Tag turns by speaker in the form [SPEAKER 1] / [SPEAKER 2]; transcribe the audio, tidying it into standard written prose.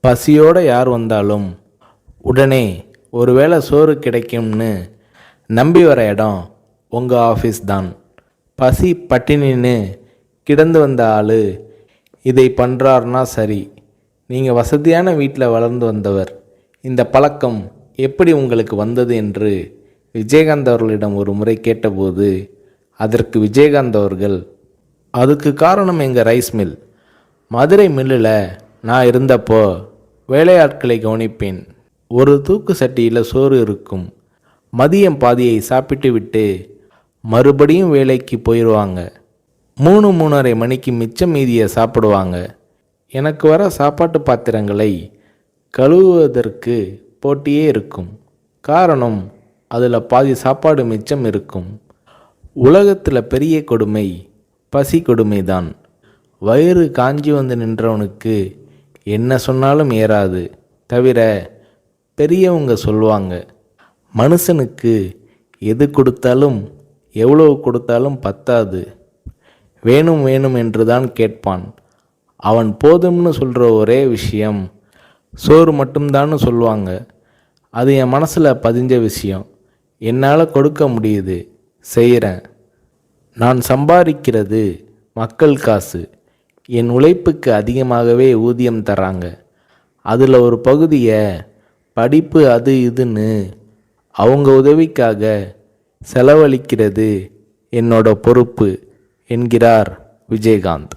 [SPEAKER 1] பசியோடு யார் வந்தாலும் உடனே ஒருவேளை சோறு கிடைக்கும்னு நம்பி வர இடம் உங்கள் ஆஃபீஸ் தான். பசி பட்டினின்னு கிடந்து வந்த ஆள் இதை பண்ணுறாருனா சரி. நீங்கள் வசதியான வீட்டில் வளர்ந்து வந்தவர். இந்த பழக்கம் எப்படி உங்களுக்கு வந்தது என்று விஜயகாந்த் அவர்களிடம் ஒரு முறை கேட்டபோது அதற்கு விஜயகாந்த் அவர்கள், அதுக்கு காரணம் எங்கள் ரைஸ் மில். மதுரை மில்லில் நான் இருந்தப்போ வேலையாட்களை கவனிப்பேன். ஒரு தூக்கு சட்டியில் சோறு இருக்கும். மதியம் பாதியை சாப்பிட்டு விட்டு மறுபடியும் வேலைக்கு போயிடுவாங்க. 3-3:30 மணிக்கு மிச்சம் மீதியை சாப்பிடுவாங்க. எனக்கு வர சாப்பாட்டு பாத்திரங்களை கழுவுவதற்கு போட்டியே இருக்கும். காரணம், அதில் பாதி சாப்பாடு மிச்சம் இருக்கும். உலகத்தில் பெரிய கொடுமை பசி கொடுமைதான். வயிறு காஞ்சி வந்து நின்றவனுக்கு என்ன சொன்னாலும் ஏறாது. தவிர பெரியவங்க சொல்லுவாங்க, மனுஷனுக்கு எது கொடுத்தாலும் எவ்வளவு கொடுத்தாலும் பத்தாது, வேணும் வேணும் என்று தான் கேட்பான். அவன் போதும்னு சொல்கிற ஒரே விஷயம் சோறு மட்டும்தான்னு சொல்லுவாங்க. அது என் மனசில் பதிஞ்ச விஷயம். என்னால் கொடுக்க முடியுது, செய்கிறேன். நான் சம்பாதிக்கிறது மக்கள் காசு. என் உழைப்புக்கு அதிகமாகவே ஊதியம் தராங்க. அதில் ஒரு பகுதியை படிப்பு அது இதுன்னு அவங்க உதவிக்காக செலவழிக்கிறது என்னோட பொறுப்பு என்கிறார் விஜயகாந்த்.